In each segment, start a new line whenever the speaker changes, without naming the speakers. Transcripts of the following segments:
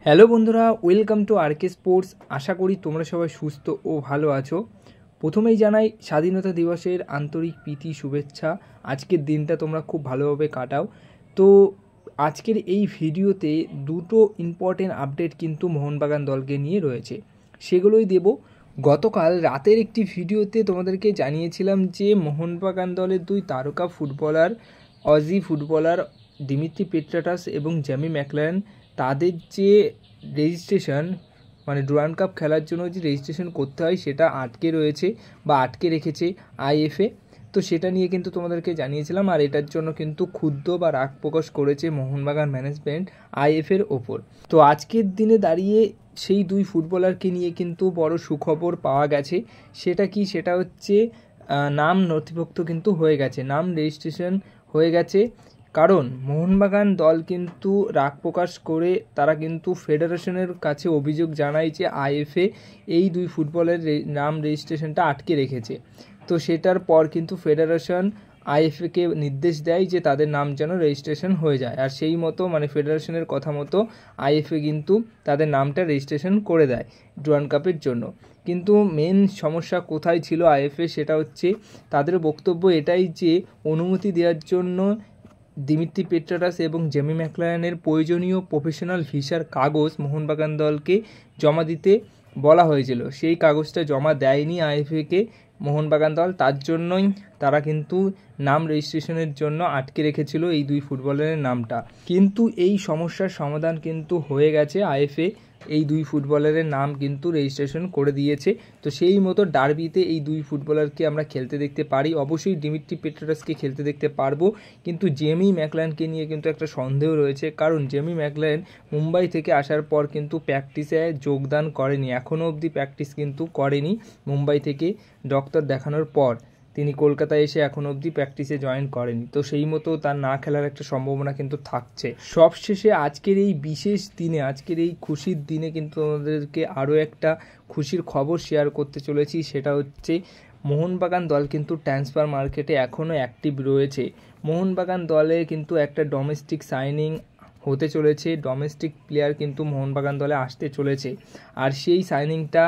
Hello বন্ধুরা, welcome to আরকে sports. আশা করি তোমরা সবাই সুস্থ ও ভালো আছো। প্রথমেই জানাই স্বাধীনতা দিবসের আন্তরিক প্রীতি শুভেচ্ছা। আজকের দিনটা তোমরা খুব ভালোভাবে কাটাও। তো আজকের এই ভিডিওতে দুটো ইম্পর্টেন্ট আপডেট কিন্তু মোহনবাগান দলকে নিয়ে রয়েছে, সেগুলোই দেব। গতকাল রাতের একটি ভিডিওতে তোমাদেরকে জানিয়েছিলাম যে মোহনবাগান দলের দুই তারকা ফুটবলার, অজি ফুটবলার দিমিত্রি পেট্রাটাস এবং জ্যামি ম্যাকলারেন, তাদের যে রেজিস্ট্রেশন মানে ডুরান্ড কাপ খেলার জন্য যে রেজিস্ট্রেশন করতে হয় সেটা আটকে রয়েছে বা আটকে রেখেছে আইএফএ। তো সেটা নিয়ে কিন্তু তোমাদেরকে জানিয়েছিলাম, আর এটার জন্য কিন্তু ক্ষুব্ধ বা রাগ প্রকাশ করেছে মোহনবাগান ম্যানেজমেন্ট আইএফের ওপর। তো আজকের দিনে দাঁড়িয়ে সেই দুই ফুটবলারকে নিয়ে কিন্তু বড় সুখবর পাওয়া গেছে। সেটা কি? সেটা হচ্ছে নাম নথিভুক্ত কিন্তু হয়ে গেছে, নাম রেজিস্ট্রেশন হয়ে গেছে। কারণ মোহনবাগান দল কিন্তু রাগ প্রকাশ করে তারা কিন্তু ফেডারেশনের কাছে অভিযোগ জানায় যে আইএফএ এই দুই ফুটবলের নাম রেজিস্ট্রেশনটা আটকে রেখেছে। তো সেটার পর কিন্তু ফেডারেশন আইএফএকে নির্দেশ দেয় যে তাদের নাম যেন রেজিস্ট্রেশন হয়ে যায়, আর সেই মতো মানে ফেডারেশনের কথা মতো আইএফএ কিন্তু তাদের নামটা রেজিস্ট্রেশন করে দেয় ডুরান্ড কাপের জন্য। কিন্তু মেন সমস্যা কোথায় ছিল আইএফএ, সেটা হচ্ছে তাদের বক্তব্য এটাই যে অনুমতি দেওয়ার জন্য দিমিত্রি পেট্রাটাস এবং জ্যামি ম্যাকলারেনের প্রয়োজনীয় প্রফেশনাল ভিসার কাগজ মোহনবাগান দলকে জমা দিতে বলা হয়েছিল। সেই কাগজটা জমা দেয়নি আইএফএকে মোহনবাগান দল, তার জন্যই তারা কিন্তু নাম রেজিস্ট্রেশনের জন্য আটকে রেখেছিল এই দুই ফুটবলারের নামটা। কিন্তু এই সমস্যার সমাধান কিন্তু হয়ে গেছে, আইএফএ এই দুই ফুটবলারের নাম কিন্তু রেজিস্ট্রেশন করে দিয়েছে। তো সেই মতো ডার্বিতে এই দুই ফুটবলারকে আমরা খেলতে দেখতে পারি। অবশ্যই দিমিত্রি পেট্রাটাসকে খেলতে দেখতে পারবো, কিন্তু জেমি ম্যাকলারেনকে নিয়ে কিন্তু একটা সন্দেহ রয়েছে। কারণ জেমি ম্যাকলারেন মুম্বাই থেকে আসার পর কিন্তু প্র্যাকটিসে যোগদান করেনি, এখনও অবধি প্র্যাকটিস কিন্তু করেনি। মুম্বাই থেকে ডক্টর দেখানোর পর তিনি কলকাতায় এসে এখনও অবধি প্র্যাকটিসে জয়েন করেনি। তো সেই মতো তার না খেলার একটা সম্ভাবনা কিন্তু থাকছে। সবশেষে আজকের এই বিশেষ দিনে, আজকের এই খুশির দিনে কিন্তু আমাদেরকে আরও একটা খুশির খবর শেয়ার করতে চলেছি। সেটা হচ্ছে মোহনবাগান দল কিন্তু ট্রান্সফার মার্কেটে এখনও অ্যাক্টিভ রয়েছে। মোহনবাগান দলে কিন্তু একটা ডোমেস্টিক সাইনিং হতে চলেছে, ডোমেস্টিক প্লেয়ার কিন্তু মোহনবাগান দলে আসতে চলেছে। আর সেই সাইনিংটা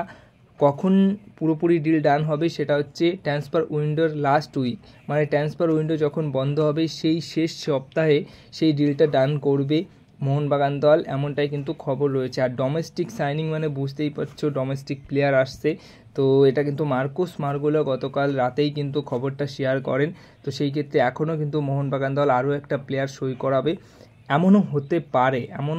কখন পুরোপুরি ডিল ডান হবে সেটা হচ্ছে ট্রান্সফার উইন্ডোর লাস্ট উইক, মানে ট্রান্সফার উইন্ডো যখন বন্ধ হবে সেই শেষ সপ্তাহে সেই ডিলটা ডান করবে মোহনবাগান দল, এমনটাই কিন্তু খবর রয়েছে। আর ডোমেস্টিক সাইনিং মানে বুঝতেই পারছো, ডোমেস্টিক প্লেয়ার আসছে। তো এটা কিন্তু মার্কোস মার্গোলা গতকাল রাতেই কিন্তু খবরটা শেয়ার করেন। তো সেই ক্ষেত্রে এখনও কিন্তু মোহনবাগান দল আরও একটা প্লেয়ার সই করাবে। এমনও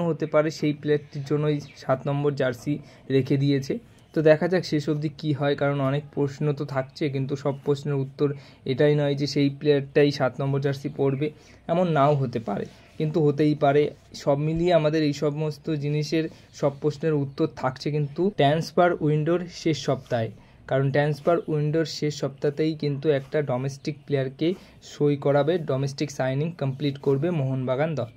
হতে পারে সেই প্লেয়ারটির জন্যই 7 নম্বর জার্সি রেখে দিয়েছে। তো দেখা যাক শেষ অবধি কী হয়, কারণ অনেক প্রশ্ন তো থাকছে, কিন্তু সব প্রশ্নের উত্তর এটাই নয় যে সেই প্লেয়ারটাই 7 নম্বর জার্সি পরবে, এমন নাও হতে পারে, কিন্তু হতেই পারে। সব মিলিয়ে আমাদের এই সমস্ত জিনিসের সব প্রশ্নের উত্তর থাকছে কিন্তু ট্রান্সফার উইন্ডোর শেষ সপ্তাহে। কারণ ট্রান্সফার উইন্ডোর শেষ সপ্তাহতেই কিন্তু একটা ডোমেস্টিক প্লেয়ারকে সই করাবে, ডোমেস্টিক সাইনিং কমপ্লিট করবে মোহনবাগান দল।